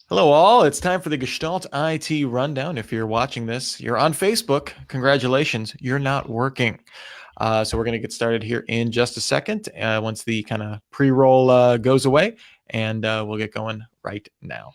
Hello, all. It's time for the Gestalt IT Rundown. If you're watching this, you're on Facebook. Congratulations, you're not working. So we're going to get started here in just a second once the kind of pre-roll goes away, and we'll get going right now.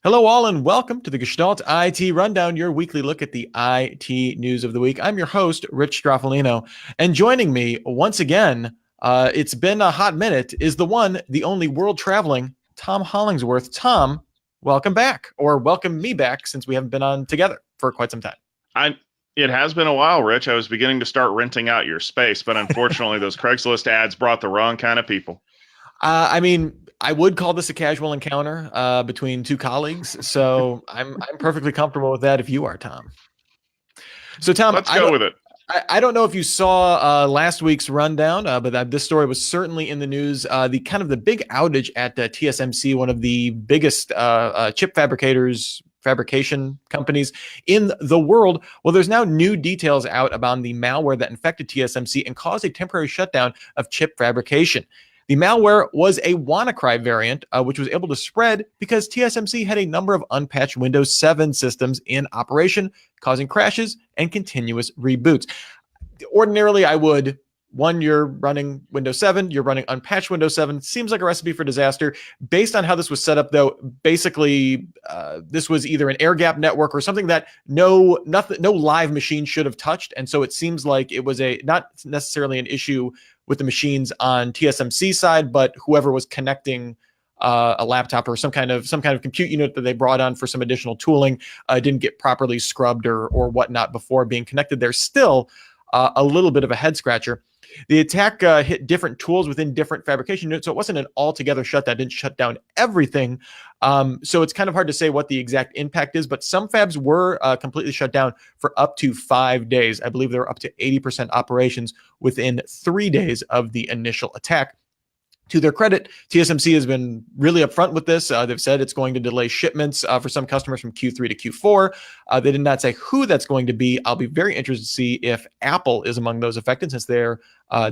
Hello, all, and welcome to the Gestalt IT Rundown, your weekly look at the IT news of the week. I'm your host, Rich Stroffolino, and joining me once again, it's been a hot minute, is the one, the only world-traveling Tom Hollingsworth. Tom, welcome back, or welcome me back, since we haven't been on together for quite some time. It has been a while, Rich. I was beginning to start renting out your space, but unfortunately, those Craigslist ads brought the wrong kind of people. I mean, I would call this a casual encounter between two colleagues, so I'm perfectly comfortable with that if you are, Tom. So, Tom, Let's go with it. I don't know if you saw last week's rundown, but this story was certainly in the news. The big outage at TSMC, one of the biggest chip fabrication companies in the world. Well, there's now new details out about the malware that infected TSMC and caused a temporary shutdown of chip fabrication. The malware was a WannaCry variant, which was able to spread because TSMC had a number of unpatched Windows 7 systems in operation, causing crashes and continuous reboots. Ordinarily, I would, you're running Windows 7, you're running unpatched Windows 7. Seems like a recipe for disaster. Based on how this was set up, though, basically, this was either an air-gapped network or something that no live machine should have touched. And so it seems like it was not necessarily an issue with the machines on TSMC side, but whoever was connecting a laptop or some kind of compute unit that they brought on for some additional tooling didn't get properly scrubbed or whatnot before being connected. There's still a little bit of a head scratcher. The attack hit different tools within different fabrication units, so it wasn't an altogether shutdown. It didn't shut down everything. So it's kind of hard to say what the exact impact is, but some fabs were completely shut down for up to 5 days. I believe they were up to 80% operations within 3 days of the initial attack. To their credit, TSMC has been really upfront with this. They've said it's going to delay shipments for some customers from Q3 to Q4. They did not say who that's going to be. I'll be very interested to see if Apple is among those affected, since they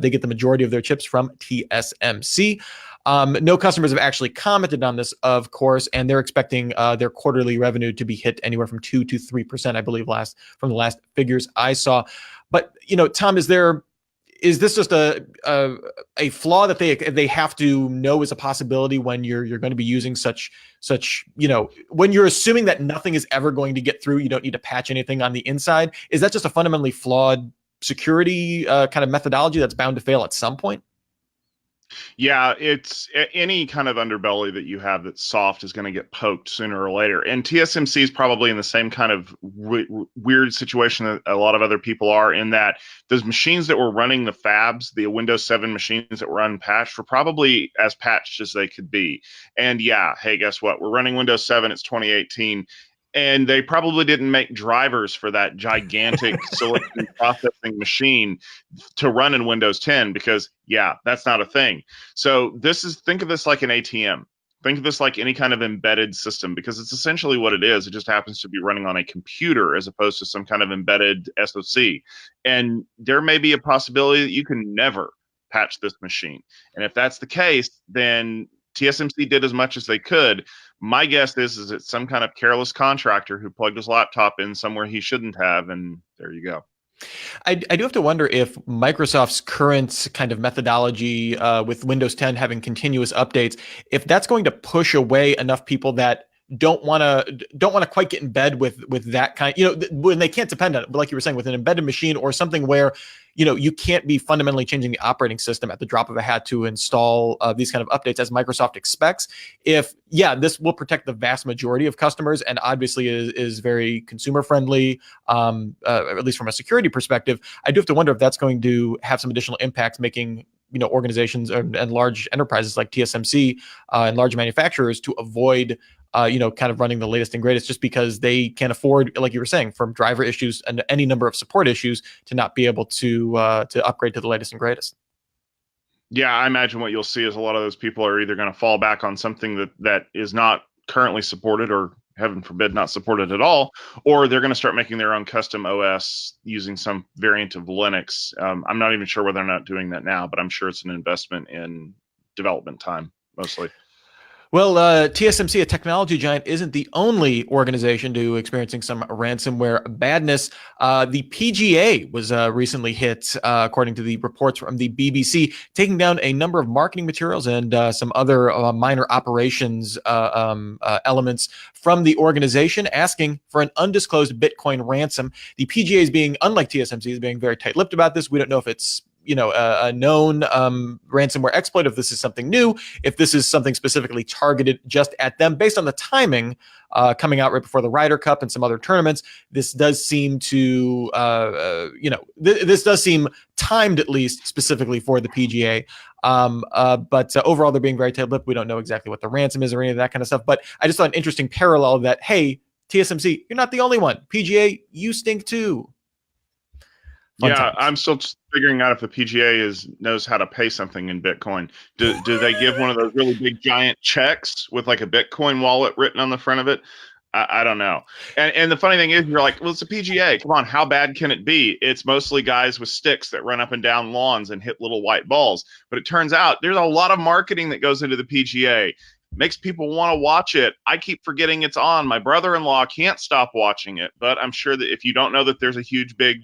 get the majority of their chips from TSMC. No customers have actually commented on this, of course, and they're expecting their quarterly revenue to be hit anywhere from 2 to 3%, I believe, from the last figures I saw. But, Tom, is this just a flaw that they have to know is a possibility when you're going to be using such when you're assuming that nothing is ever going to get through, you don't need to patch anything on the inside? Is that just a fundamentally flawed security kind of methodology that's bound to fail at some point? Yeah, it's any kind of underbelly that you have that's soft is going to get poked sooner or later. And TSMC is probably in the same kind of weird situation that a lot of other people are, in that those machines that were running the fabs, the Windows 7 machines that were unpatched, were probably as patched as they could be. And yeah, hey, guess what? We're running Windows 7. It's 2018. And they probably didn't make drivers for that gigantic silicon processing machine to run in Windows 10, because, yeah, that's not a thing. So think of this like an ATM. Think of this like any kind of embedded system, because it's essentially what it is. It just happens to be running on a computer as opposed to some kind of embedded SoC. And there may be a possibility that you can never patch this machine. And if that's the case, then TSMC did as much as they could. My guess is it's some kind of careless contractor who plugged his laptop in somewhere he shouldn't have, and there you go. I do have to wonder if Microsoft's current kind of methodology with Windows 10 having continuous updates, if that's going to push away enough people that don't want to quite get in bed with that kind, when they can't depend on it. But like you were saying, with an embedded machine or something where you can't be fundamentally changing the operating system at the drop of a hat to install these kind of updates as Microsoft expects. This will protect the vast majority of customers and obviously is very consumer friendly, at least from a security perspective. I do have to wonder if that's going to have some additional impacts, making organizations and large enterprises like TSMC and large manufacturers to avoid kind of running the latest and greatest, just because they can't afford, like you were saying, from driver issues and any number of support issues, to not be able to upgrade to the latest and greatest. Yeah, I imagine what you'll see is a lot of those people are either going to fall back on something that is not currently supported, or heaven forbid not supported at all, or they're going to start making their own custom OS using some variant of Linux. I'm not even sure whether they're not doing that now, but I'm sure it's an investment in development time mostly. Well, TSMC, a technology giant, isn't the only organization to experiencing some ransomware badness. The PGA was recently hit, according to the reports from the BBC, taking down a number of marketing materials and some other minor operations elements from the organization, asking for an undisclosed Bitcoin ransom. The PGA is being, unlike TSMC, is being very tight-lipped about this. We don't know if it's a known ransomware exploit, if this is something new, if this is something specifically targeted just at them. Based on the timing coming out right before the Ryder Cup and some other tournaments, this does seem to, this does seem timed, at least specifically for the PGA. But overall, they're being very tight-lipped. We don't know exactly what the ransom is or any of that kind of stuff. But I just thought an interesting parallel that, hey, TSMC, you're not the only one. PGA, you stink too. Fun times. I'm still figuring out if the PGA knows how to pay something in Bitcoin. Do they give one of those really big giant checks with like a Bitcoin wallet written on the front of it? I don't know. And the funny thing is, you're like, well, it's a PGA. Come on, how bad can it be? It's mostly guys with sticks that run up and down lawns and hit little white balls. But it turns out there's a lot of marketing that goes into the PGA. Makes people want to watch it. I keep forgetting it's on. My brother-in-law can't stop watching it. But I'm sure that if you don't know that there's a huge, big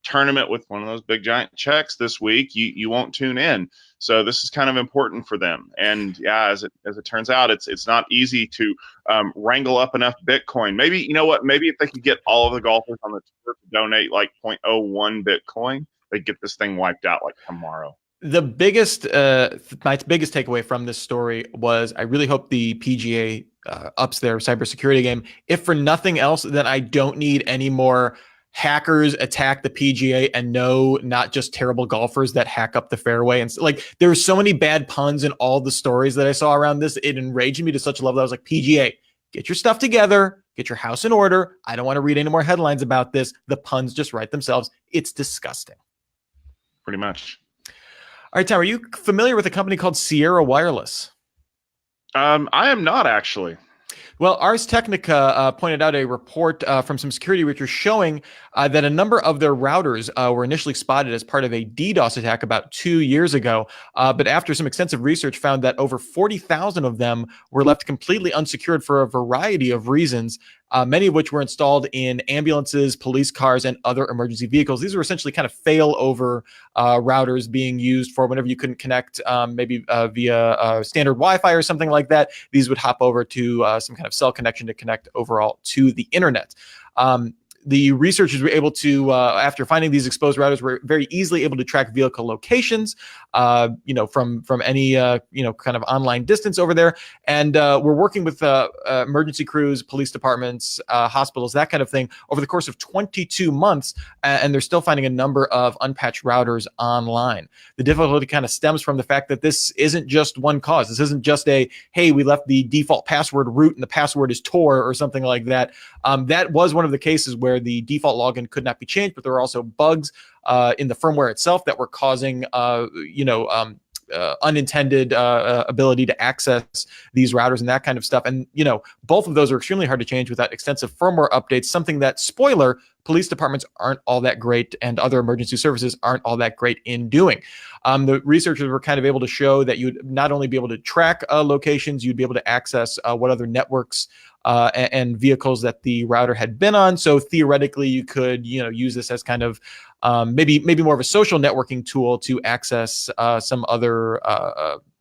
tournament with one of those big giant checks this week, you won't tune in. So this is kind of important for them. And yeah, as it turns out, it's not easy to wrangle up enough Bitcoin. Maybe, you know what, maybe if they could get all of the golfers on the tour to donate like 0.01 Bitcoin, they'd get this thing wiped out like tomorrow. The biggest, my biggest takeaway from this story was I really hope the PGA ups their cybersecurity game. If for nothing else, then I don't need any more hackers attack the PGA and no, not just terrible golfers that hack up the fairway. And like, there were so many bad puns in all the stories that I saw around this. It enraged me to such a level that I was like, PGA, get your stuff together, get your house in order. I don't want to read any more headlines about this. The puns just write themselves. It's disgusting. Pretty much. All right, Tom, are you familiar with a company called Sierra Wireless? I am not, actually. Well, Ars Technica pointed out a report from some security researchers showing that a number of their routers were initially spotted as part of a DDoS attack about 2 years ago. But after some extensive research found that over 40,000 of them were left completely unsecured for a variety of reasons, many of which were installed in ambulances, police cars, and other emergency vehicles. These were essentially kind of failover routers being used for whenever you couldn't connect maybe via standard Wi-Fi or something like that. These would hop over to some kind of cell connection to connect overall to the internet. The researchers were able to, after finding these exposed routers, were very easily able to track vehicle locations, from any, kind of online distance over there. And we're working with emergency crews, police departments, hospitals, that kind of thing over the course of 22 months. And they're still finding a number of unpatched routers online. The difficulty kind of stems from the fact that this isn't just one cause. This isn't just hey, we left the default password root and the password is Tor or something like that. That was one of the cases where the default login could not be changed, but there were also bugs in the firmware itself that were causing, unintended ability to access these routers and that kind of stuff. And, both of those are extremely hard to change without extensive firmware updates, something that, spoiler, police departments aren't all that great and other emergency services aren't all that great in doing. The researchers were kind of able to show that you'd not only be able to track locations, you'd be able to access what other networks and vehicles that the router had been on. So theoretically, you could, use this as kind of maybe more of a social networking tool to access some other,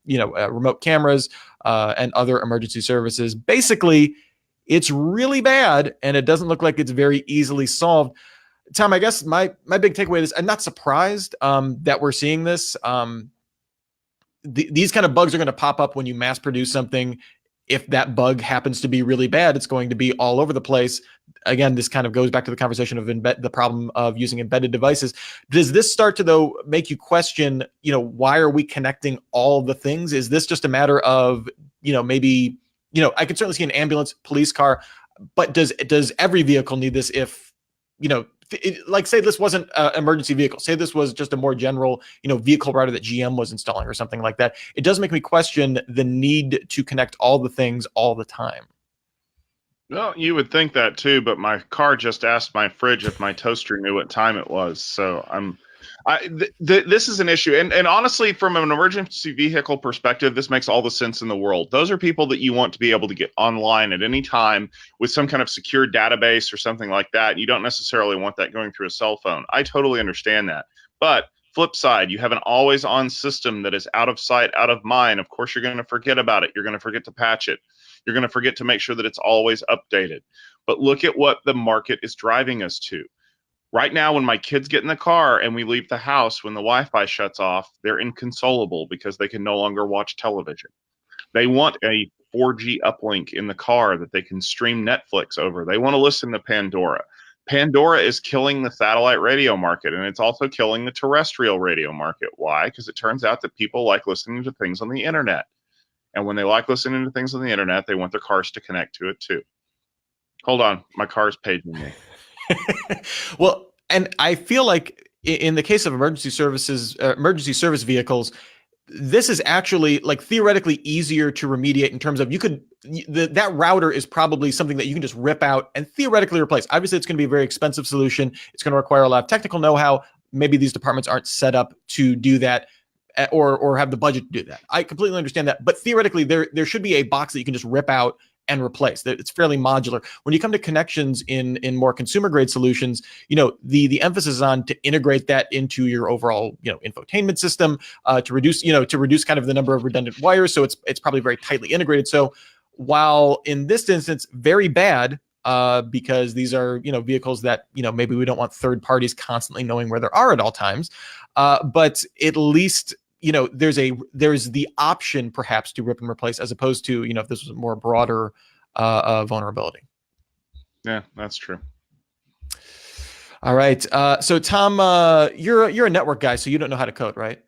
remote cameras and other emergency services. Basically, it's really bad, and it doesn't look like it's very easily solved. Tom, I guess my big takeaway is I'm not surprised that we're seeing this. These kind of bugs are going to pop up when you mass produce something. If that bug happens to be really bad, it's going to be all over the place. Again, this kind of goes back to the conversation of the problem of using embedded devices. Does this start to, though, make you question, why are we connecting all the things? Is this just a matter of, maybe, I could certainly see an ambulance, police car, but does every vehicle need this if, like say this wasn't an emergency vehicle, say this was just a more general, vehicle router that GM was installing or something like that. It does make me question the need to connect all the things all the time. Well, you would think that too, but my car just asked my fridge if my toaster knew what time it was. So I'm This is an issue, and honestly, from an emergency vehicle perspective, this makes all the sense in the world. Those are people that you want to be able to get online at any time with some kind of secure database or something like that. You don't necessarily want that going through a cell phone. I totally understand that, but flip side, you have an always-on system that is out of sight, out of mind. Of course, you're going to forget about it. You're going to forget to patch it. You're going to forget to make sure that it's always updated. But look at what the market is driving us to. Right now, when my kids get in the car and we leave the house, when the Wi-Fi shuts off, they're inconsolable because they can no longer watch television. They want a 4G uplink in the car that they can stream Netflix over. They want to listen to Pandora. Pandora is killing the satellite radio market, and it's also killing the terrestrial radio market. Why? Because it turns out that people like listening to things on the internet. And when they like listening to things on the internet, they want their cars to connect to it too. Hold on, my car is paging me. Well, and I feel like in the case of emergency service vehicles, this is actually like theoretically easier to remediate in terms of that router is probably something that you can just rip out and theoretically replace. Obviously, it's going to be a very expensive solution. It's going to require a lot of technical know-how. Maybe these departments aren't set up to do that or have the budget to do that. I completely understand that. But theoretically, there should be a box that you can just rip out and replace. It's fairly modular. When you come to connections in more consumer grade solutions, the emphasis is on to integrate that into your overall infotainment system to reduce kind of the number of redundant wires. So it's probably very tightly integrated. So while in this instance very bad because these are vehicles that maybe we don't want third parties constantly knowing where they are at all times, but at least there's the option perhaps to rip and replace as opposed to if this was a more broader vulnerability. Yeah, that's true. All right, so Tom, you're a network guy, so you don't know how to code, right?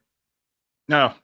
No.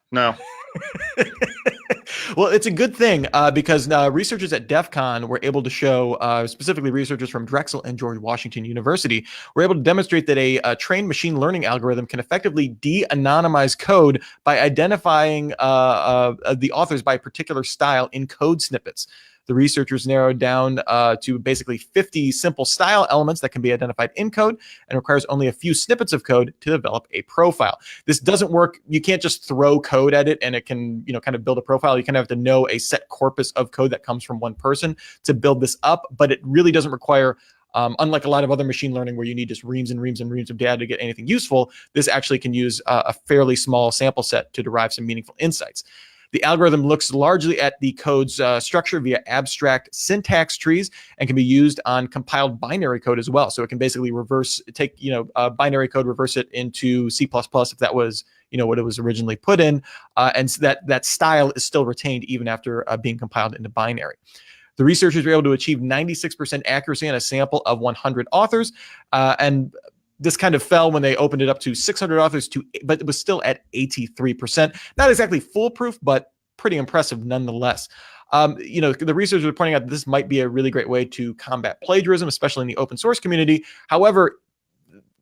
Well, it's a good thing because researchers at DEF CON were able to show, specifically researchers from Drexel and George Washington University, were able to demonstrate that a trained machine learning algorithm can effectively de-anonymize code by identifying the authors by a particular style in code snippets. The researchers narrowed down to basically 50 simple style elements that can be identified in code and requires only a few snippets of code to develop a profile. This doesn't work. You can't just throw code at it and it can, kind of build a profile. You kind of have to know a set corpus of code that comes from one person to build this up, but it really doesn't require unlike a lot of other machine learning where you need just reams and reams and reams of data to get anything useful, this actually can use a fairly small sample set to derive some meaningful insights. The algorithm looks largely at the code's structure via abstract syntax trees and can be used on compiled binary code as well. So it can basically take binary code, reverse it into C++ if that was what it was originally put in, and so that style is still retained even after being compiled into binary. The researchers were able to achieve 96% accuracy on a sample of 100 authors, and this kind of fell when they opened it up to 600 authors, but it was still at 83%. Not exactly foolproof, but pretty impressive nonetheless. The researchers are pointing out that this might be a really great way to combat plagiarism, especially in the open source community. However,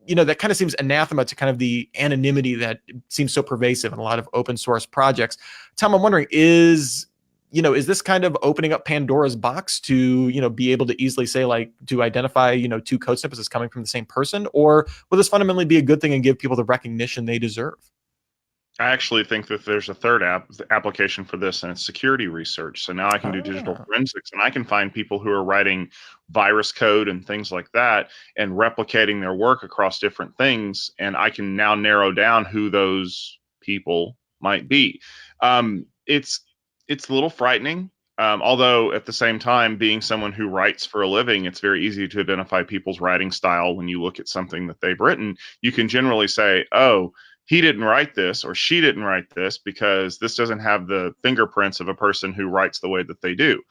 that kind of seems anathema to kind of the anonymity that seems so pervasive in a lot of open source projects. Tom, I'm wondering, is this kind of opening up Pandora's box to, be able to easily say, like, to identify, two code snippets as coming from the same person? Or will this fundamentally be a good thing and give people the recognition they deserve? I actually think that there's a third application for this, and it's security research. So now I can do digital forensics, and I can find people who are writing virus code and things like that and replicating their work across different things. And I can now narrow down who those people might be. It's a little frightening, although at the same time, being someone who writes for a living, it's very easy to identify people's writing style. When you look at something that they've written, you can generally say, oh, he didn't write this or she didn't write this because this doesn't have the fingerprints of a person who writes the way that they do.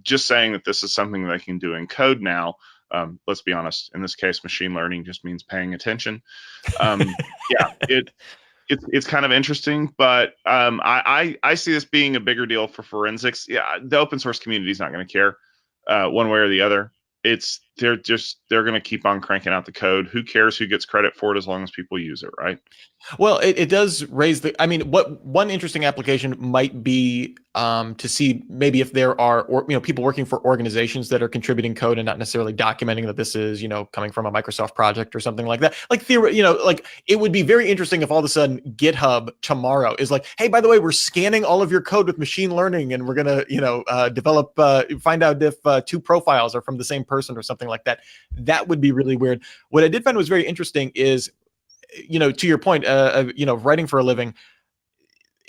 Just saying that this is something that they can do in code now. Let's be honest, in this case, machine learning just means paying attention. It's kind of interesting, but I see this being a bigger deal for forensics. Yeah, the open source community is not going to care one way or the other. It's they're going to keep on cranking out the code. Who cares who gets credit for it as long as people use it, right? Well, it does raise the. I mean, what one interesting application might be to see maybe if there are people working for organizations that are contributing code and not necessarily documenting that this is coming from a Microsoft project or something like that. Like like it would be very interesting if all of a sudden GitHub tomorrow is like, hey, by the way, we're scanning all of your code with machine learning and we're gonna develop find out if two profiles are from the same person or something like that. That would be really weird. What I did find was very interesting is, to your point, writing for a living,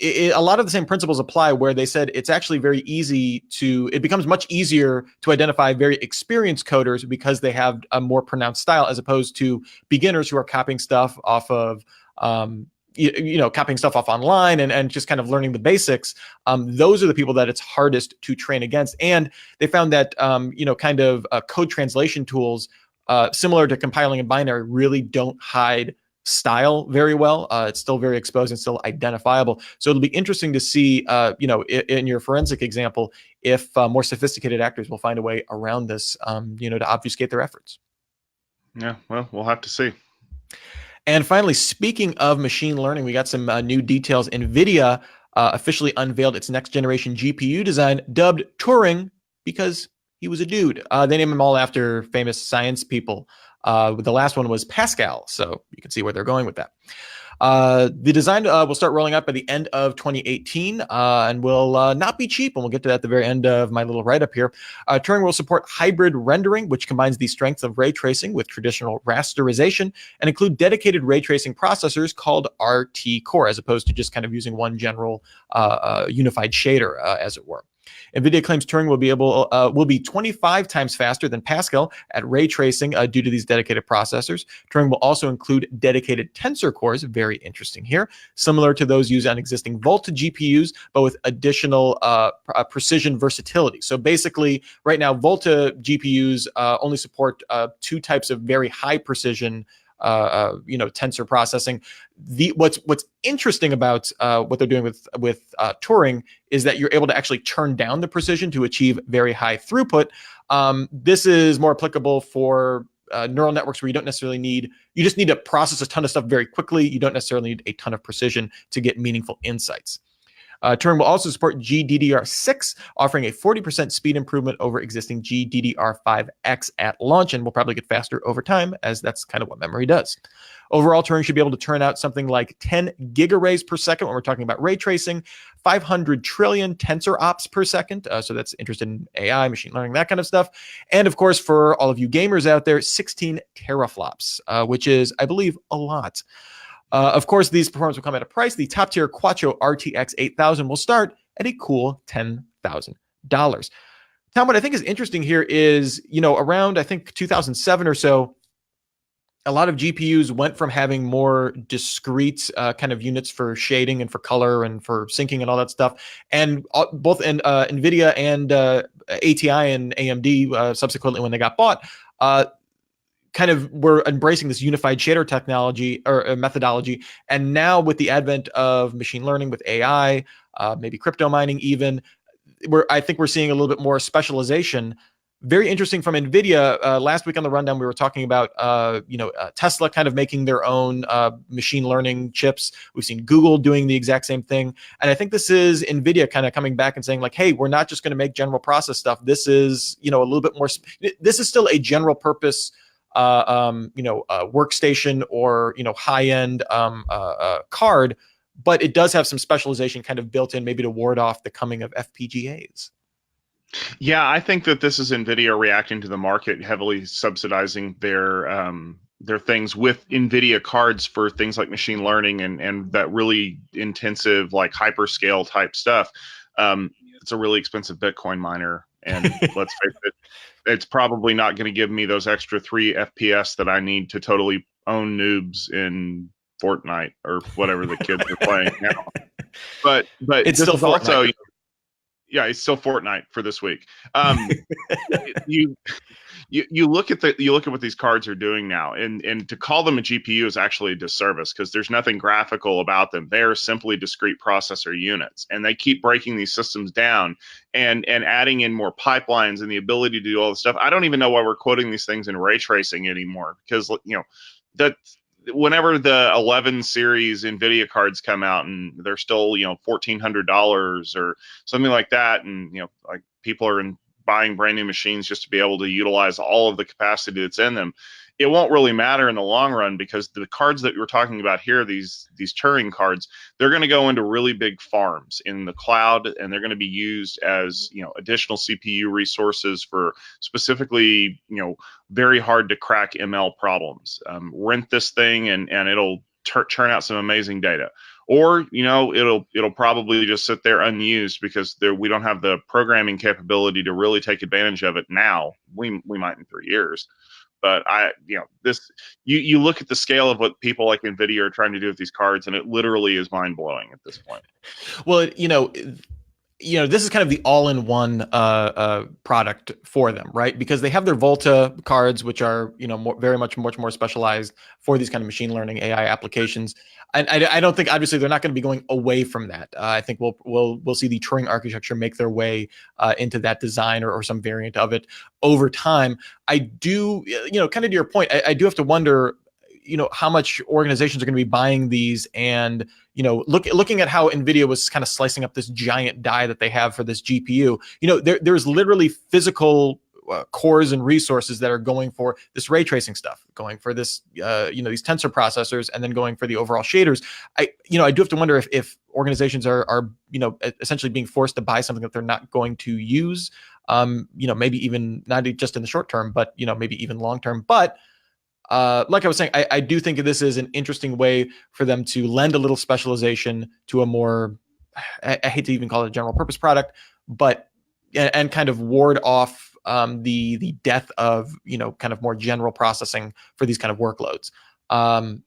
a lot of the same principles apply where they said it's actually very easy it becomes much easier to identify very experienced coders because they have a more pronounced style as opposed to beginners who are copying stuff off of, copying stuff off online and just kind of learning the basics. Those are the people that it's hardest to train against. And they found that, code translation tools, similar to compiling in binary, really don't hide style very well. It's still very exposed and still identifiable. So it'll be interesting to see, in your forensic example, if more sophisticated actors will find a way around this, to obfuscate their efforts. Yeah, well, we'll have to see. And finally, speaking of machine learning, we got some new details. Nvidia officially unveiled its next generation GPU design, dubbed Turing, because he was a dude. They name them all after famous science people. The last one was Pascal, so you can see where they're going with that. The design will start rolling out by the end of 2018 and will not be cheap, and we'll get to that at the very end of my little write-up here. Turing will support hybrid rendering, which combines the strengths of ray tracing with traditional rasterization, and include dedicated ray tracing processors called RT Core, as opposed to just kind of using one general unified shader, as it were. Nvidia claims Turing will be 25 times faster than Pascal at ray tracing due to these dedicated processors. Turing will also include dedicated tensor cores, very interesting here, similar to those used on existing Volta GPUs, but with additional precision versatility. So basically, right now, Volta GPUs only support two types of very high precision tensor processing. What's interesting about what they're doing with Turing is that you're able to actually turn down the precision to achieve very high throughput. This is more applicable for neural networks where you just need to process a ton of stuff very quickly. You don't necessarily need a ton of precision to get meaningful insights. Turing will also support GDDR6, offering a 40% speed improvement over existing GDDR5X at launch, and will probably get faster over time, as that's kind of what memory does. Overall, Turing should be able to turn out something like 10 gigarrays per second when we're talking about ray tracing, 500 trillion tensor ops per second. So that's interested in AI, machine learning, that kind of stuff. And of course, for all of you gamers out there, 16 teraflops, which is, I believe, a lot. Of course, these performances will come at a price. The top tier Quattro RTX 8000 will start at a cool $10,000. Tom, what I think is interesting here is, around, I think, 2007 or so, a lot of GPUs went from having more discrete kind of units for shading and for color and for syncing and all that stuff. And both in NVIDIA and ATI and AMD, subsequently when they got bought, kind of were embracing this unified shader technology or methodology. And now with the advent of machine learning with AI, maybe crypto mining even, I think we're seeing a little bit more specialization. Very interesting from NVIDIA. Last week on the rundown, we were talking about Tesla kind of making their own machine learning chips. We've seen Google doing the exact same thing. And I think this is NVIDIA kind of coming back and saying like, hey, we're not just going to make general process stuff. This is, a little bit more, this is still a general purpose workstation or high-end card, but it does have some specialization kind of built in, maybe to ward off the coming of FPGAs. Yeah, I think that this is NVIDIA reacting to the market, heavily subsidizing their things with NVIDIA cards for things like machine learning and that really intensive, like hyperscale type stuff. It's a really expensive Bitcoin miner, and let's face it, it's probably not going to give me those extra 3 FPS that I need to totally own noobs in Fortnite or whatever the kids are playing now. But it's still Fortnite. Also, yeah, it's still Fortnite for this week. you look at what these cards are doing now, and to call them a GPU is actually a disservice because there's nothing graphical about them. They're simply discrete processor units, and they keep breaking these systems down and adding in more pipelines and the ability to do all this stuff. I don't even know why we're quoting these things in ray tracing anymore, because that whenever the 11 series Nvidia cards come out and they're still $1,400 or something like that, and like people are buying brand new machines just to be able to utilize all of the capacity that's in them, it won't really matter in the long run, because the cards that we're talking about here, these Turing cards, they're going to go into really big farms in the cloud, and they're going to be used as additional CPU resources for specifically very hard to crack ML problems. Rent this thing and it'll churn out some amazing data. Or it'll probably just sit there unused because we don't have the programming capability to really take advantage of it now. We might in 3 years, but you look at the scale of what people like Nvidia are trying to do with these cards, and it literally is mind blowing at this point. Well, this is kind of the all-in-one product for them, right? Because they have their Volta cards, which are very much more specialized for these kind of machine learning AI applications. And I don't think, obviously, they're not going to be going away from that. I think we'll see the Turing architecture make their way into that design or some variant of it over time. I do, kind of to your point, I do have to wonder, how much organizations are going to be buying these, and looking at how Nvidia was kind of slicing up this giant die that they have for this GPU. There's literally physical cores and resources that are going for this ray tracing stuff, going for this these tensor processors, and then going for the overall shaders. I do have to wonder if organizations are essentially being forced to buy something that they're not going to use, maybe even not just in the short term, but maybe even long term. But like I was saying, I do think this is an interesting way for them to lend a little specialization to a more, I hate to even call it a general purpose product, but and kind of ward off the death of kind of more general processing for these kind of workloads. And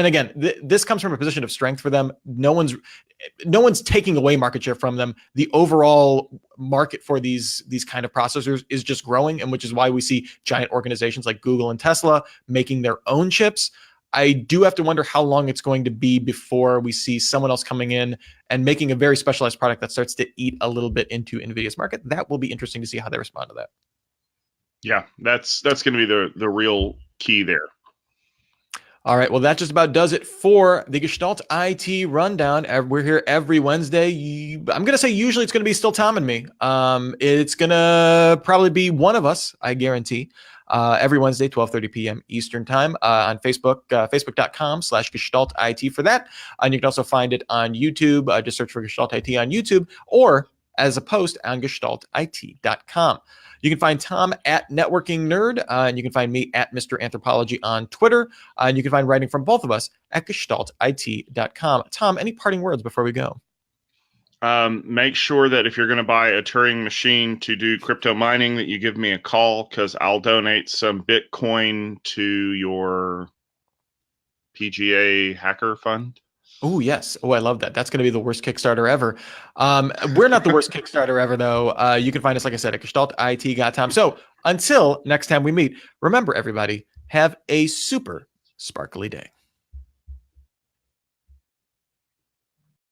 again, this comes from a position of strength for them. No one's taking away market share from them. The overall market for these kind of processors is just growing, and which is why we see giant organizations like Google and Tesla making their own chips. I do have to wonder how long it's going to be before we see someone else coming in and making a very specialized product that starts to eat a little bit into Nvidia's market. That will be interesting to see how they respond to that. Yeah, that's going to be the real key there. All right, well, that just about does it for the Gestalt IT Rundown. We're here every Wednesday. I'm going to say usually it's going to be still Tom and me. It's going to probably be one of us, I guarantee, every Wednesday, 12:30 p.m. Eastern Time on Facebook, facebook.com/Gestalt IT for that. And you can also find it on YouTube. Just search for Gestalt IT on YouTube, or as a post on gestaltit.com. You can find Tom at Networking Nerd, and you can find me at Mr. Anthropology on Twitter, and you can find writing from both of us at gestaltit.com. Tom, any parting words before we go? Make sure that if you're going to buy a Turing machine to do crypto mining, that you give me a call, because I'll donate some Bitcoin to your PGA hacker fund. Oh, yes. Oh, I love that. That's going to be the worst Kickstarter ever. We're not the worst Kickstarter ever, though. You can find us, like I said, at gestaltit.com. So until next time we meet, remember, everybody, have a super sparkly day.